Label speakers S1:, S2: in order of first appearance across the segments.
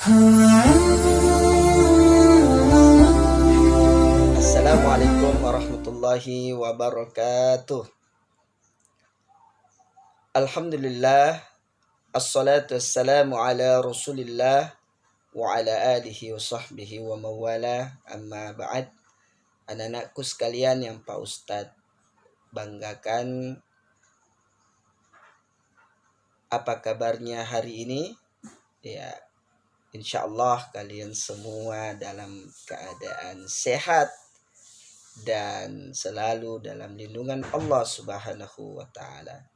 S1: Assalamualaikum warahmatullahi wabarakatuh. Alhamdulillah, assalatu wassalamu ala rasulillah wa ala alihi wa sahbihi wa mawala, amma ba'd. Anak-anakku sekalian yang Pak Ustadz banggakan, apa kabarnya hari ini? Ya, insya Allah kalian semua dalam keadaan sehat dan selalu dalam lindungan Allah Subhanahu wa Ta'ala.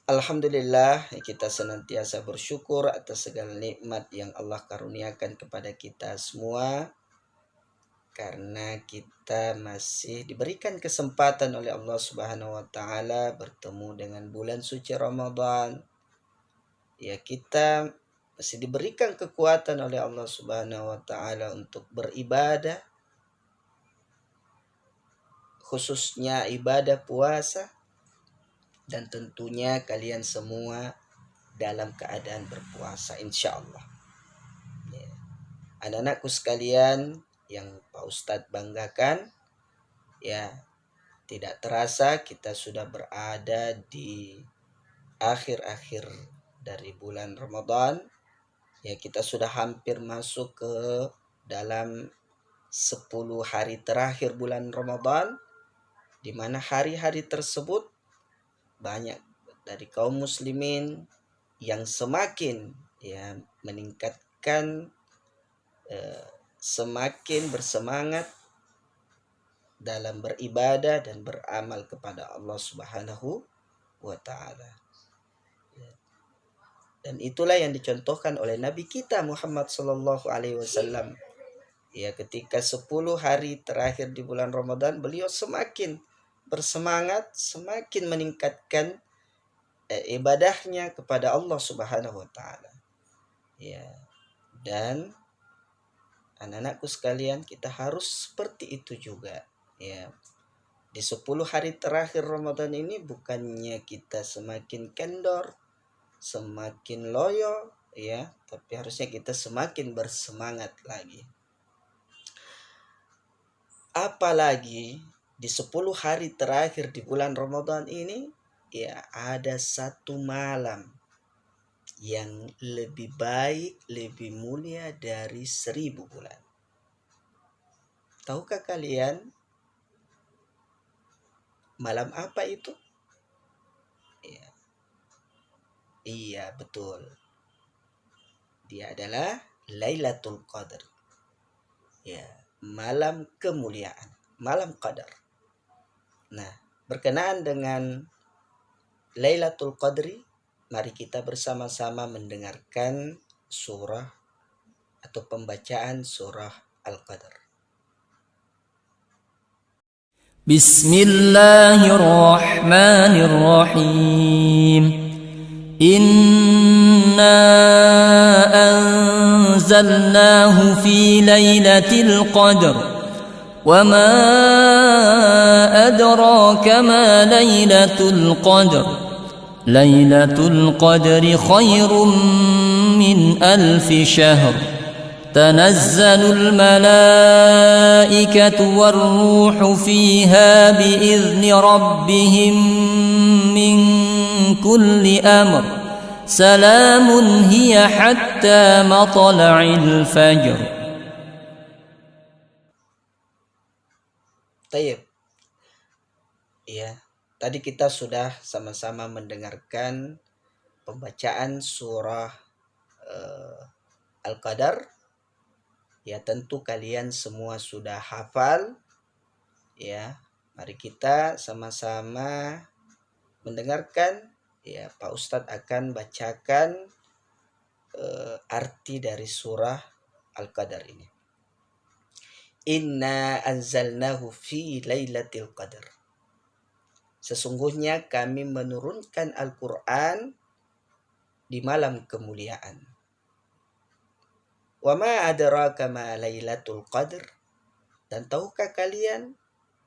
S1: Alhamdulillah, kita senantiasa bersyukur atas segala nikmat yang Allah karuniakan kepada kita semua, karena kita masih diberikan kesempatan oleh Allah Subhanahu wa Ta'ala bertemu dengan bulan suci Ramadan. Ya, kita masih diberikan kekuatan oleh Allah Subhanahu wa Ta'ala untuk beribadah, khususnya ibadah puasa, dan tentunya kalian semua dalam keadaan berpuasa insya Allah. Ya. Anak-anakku sekalian yang Pak Ustadz banggakan, ya, tidak terasa kita sudah berada di akhir-akhir dari bulan Ramadan. Ya, kita sudah hampir masuk ke dalam 10 hari terakhir bulan Ramadan, di mana hari-hari tersebut banyak dari kaum muslimin yang semakin meningkatkan, semakin bersemangat dalam beribadah dan beramal kepada Allah Subhanahu wa Ta'ala. Dan itulah yang dicontohkan oleh Nabi kita Muhammad sallallahu alaihi wasallam. Ya, ketika 10 hari terakhir di bulan Ramadan, beliau semakin bersemangat, semakin meningkatkan ibadahnya kepada Allah Subhanahu wa Ta'ala. Ya. Dan anak-anakku sekalian, kita harus seperti itu juga. Ya. Di 10 hari terakhir Ramadan ini bukannya kita semakin kendor, semakin loyo, ya, tapi harusnya kita semakin bersemangat lagi. Apalagi di 10 hari terakhir di bulan Ramadan ini, ya, ada satu malam yang lebih baik, lebih mulia dari 1000 bulan. Tahukah kalian malam apa itu? Ya. Iya, betul. Dia adalah Lailatul Qadar. Ya, malam kemuliaan, malam Qadar. Nah, berkenaan dengan Lailatul Qadri, mari kita bersama-sama mendengarkan surah atau pembacaan surah Al-Qadar.
S2: Bismillahirrahmanirrahim. Inna anzalnahu fi lailatul qadr. Wa ma adraka ma lailatul qadr. Lailatul qadri khairum min alfi syahr. تنزل الملائكة والروح فيها بإذن ربهم من كل أمر سلام هي حتى مطلع الفجر.
S1: Tayyib. Ya, tadi kita sudah sama-sama mendengarkan pembacaan surah Al-Qadar. Ya, tentu kalian semua sudah hafal. Ya, mari kita sama-sama mendengarkan. Ya, Pak Ustadz akan bacakan arti dari surah Al-Qadar ini. Inna anzalnahu fi lailatul qadar. Sesungguhnya kami menurunkan Al-Quran di malam kemuliaan. Wa ma adraka ma lailatul qadr. Dan tahukah kalian,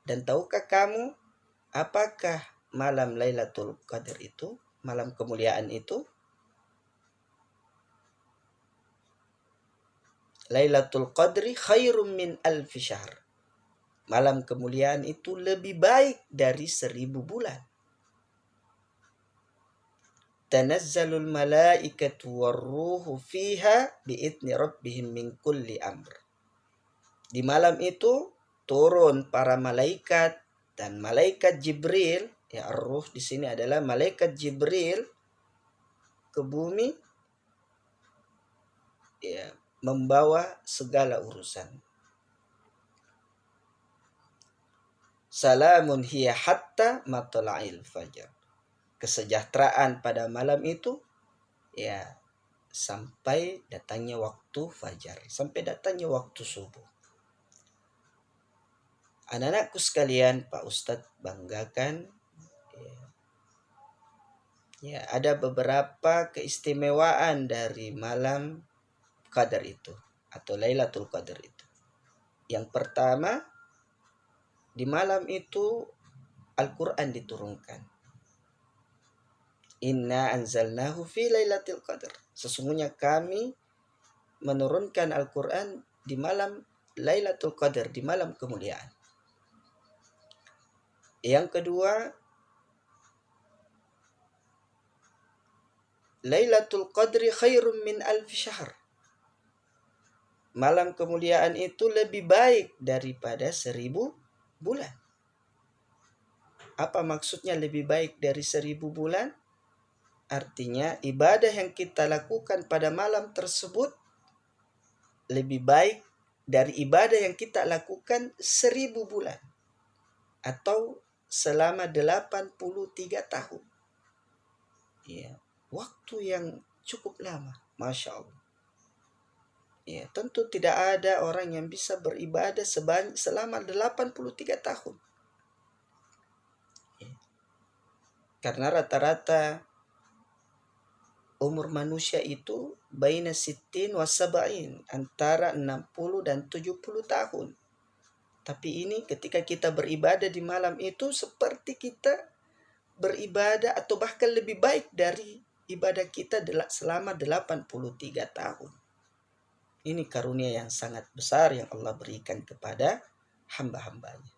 S1: dan tahukah kamu, apakah malam Lailatul Qadar itu, malam kemuliaan itu? Lailatul Qadri khairum min alfi syahr. Malam kemuliaan itu lebih baik dari 1000 bulan. Tanazzalul malaikatu warruhu fiha biidni rabbihim min kulli amr. Di malam itu turun para malaikat dan malaikat Jibril, ya ar-ruh di sini adalah malaikat Jibril ke bumi, ya, membawa segala urusan. Salamun hiya hatta matla'il fajar. Kesejahteraan pada malam itu, ya, sampai datangnya waktu fajar, sampai datangnya waktu subuh. Anak-anakku sekalian, Pak Ustadz banggakan, ya, ada beberapa keistimewaan dari malam Qadar itu atau Lailatul Qadar itu. Yang pertama, di malam itu Al-Quran diturunkan. Inna anzalnahu fi lailatul qadar. Sesungguhnya kami menurunkan Al-Quran di malam Lailatul Qadar, di malam kemuliaan. Yang kedua, Lailatul Qadri khairum min alfi syahr. Malam kemuliaan itu lebih baik daripada 1000 bulan. Apa maksudnya lebih baik dari 1000 bulan? Artinya ibadah yang kita lakukan pada malam tersebut lebih baik dari ibadah yang kita lakukan 1000 bulan. Atau selama 83 tahun. Ya, waktu yang cukup lama. Masya Allah. Ya, tentu tidak ada orang yang bisa beribadah selama 83 tahun. Ya. Karena rata-rata umur manusia itu baina sittin wa sab'in, antara 60 dan 70 tahun. Tapi ini ketika kita beribadah di malam itu seperti kita beribadah atau bahkan lebih baik dari ibadah kita selama 83 tahun. Ini karunia yang sangat besar yang Allah berikan kepada hamba-hambanya.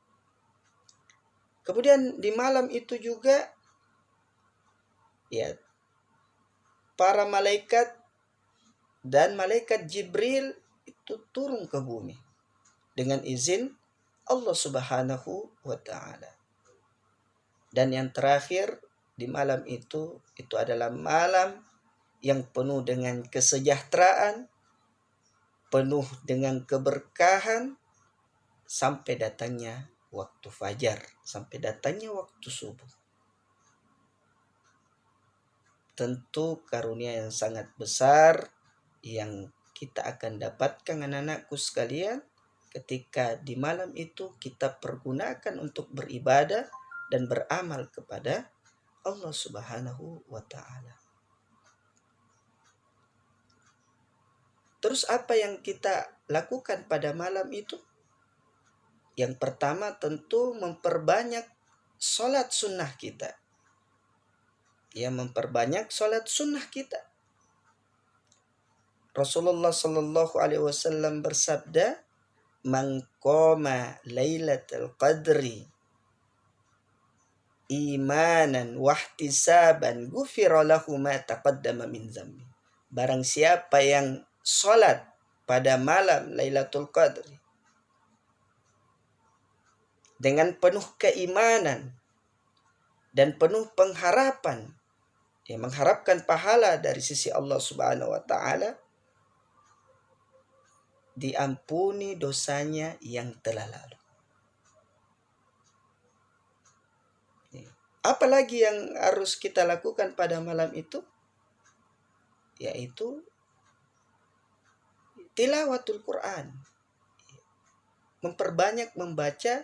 S1: Kemudian di malam itu juga, ya, para malaikat dan malaikat Jibril itu turun ke bumi dengan izin Allah Subhanahu wa ta'ala. Dan yang terakhir, di malam itu adalah malam yang penuh dengan kesejahteraan, penuh dengan keberkahan, sampai datangnya waktu fajar, sampai datangnya waktu subuh. Tentu karunia yang sangat besar yang kita akan dapatkan anak-anakku sekalian ketika di malam itu kita pergunakan untuk beribadah dan beramal kepada Allah Subhanahu wa ta'ala. Terus apa yang kita lakukan pada malam itu? Yang pertama tentu memperbanyak sholat sunnah kita. Ya, memperbanyak sholat sunnah kita. Rasulullah Sallallahu Alaihi Wasallam bersabda, "Man qama lailatul qadri imanan wahtisaban ghufira lahu ma taqaddama min dzambi." Barang siapa yang sholat pada malam Lailatul Qadri dengan penuh keimanan dan penuh pengharapan, ya, mengharapkan pahala dari sisi Allah Subhanahu wa ta'ala, diampuni dosanya yang telah lalu. Apalagi yang harus kita lakukan pada malam itu? Yaitu tilawatul Quran. Memperbanyak membaca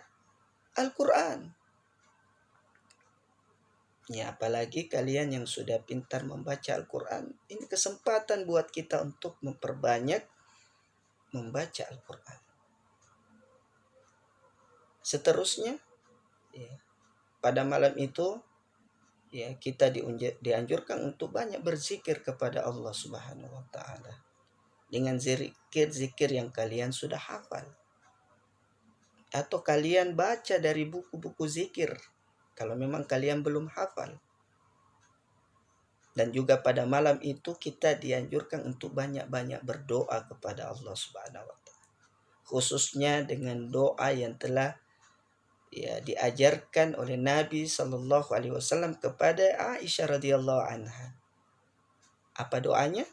S1: Al-Quran. Ya, apalagi kalian yang sudah pintar membaca Al-Quran, ini kesempatan buat kita untuk memperbanyak membaca Al-Quran. Seterusnya, ya, pada malam itu, ya, kita dianjurkan untuk banyak berzikir kepada Allah Subhanahu wa ta'ala. dengan zikir-zikir yang kalian sudah hafal. Atau kalian baca dari buku-buku zikir kalau memang kalian belum hafal. Dan juga pada malam itu kita dianjurkan untuk banyak-banyak berdoa kepada Allah Subhanahu wa taala. Khususnya dengan doa yang telah diajarkan oleh Nabi sallallahu alaihi wasallam kepada Aisyah radhiyallahu anha. Apa doanya?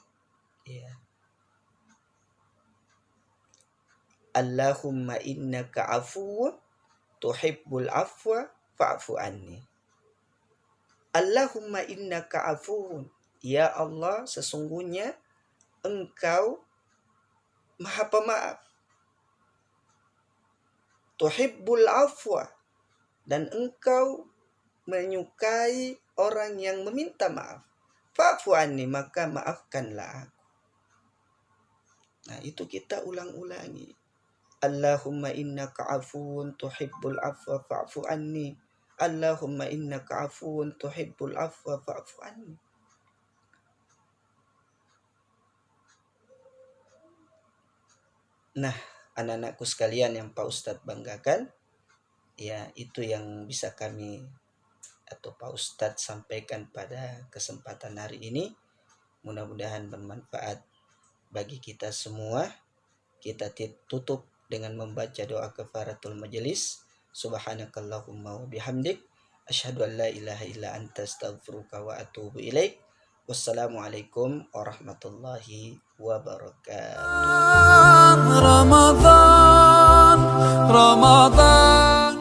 S1: Allahumma innaka afuwwun tuhibbul afwa fa'fu anni. Allahumma innaka afuwun. Ya Allah, sesungguhnya Engkau Maha Pemaaf. Tuhibbul afwa, dan Engkau menyukai orang yang meminta maaf. Fa'fu anni, maka maafkanlah aku. Nah, itu kita ulang-ulangi. Allahumma innaka afuwun tuhibbul afwa fa'fu anni. Allahumma innaka afuwun tuhibbul afwa fa'fu anni. Nah, anak-anakku sekalian yang Pak Ustadz banggakan, itu yang bisa kami atau Pak Ustadz sampaikan pada kesempatan hari ini. Mudah-mudahan bermanfaat bagi kita semua. Kita tutup dengan membaca doa kafaratul majelis. Subhanakallahumma wa bihamdik, asyhadu an la ilaha illa anta astaghfiruka wa atubu ilaik. Wassalamualaikum warahmatullahi wabarakatuh.
S2: Ramadan, Ramadan.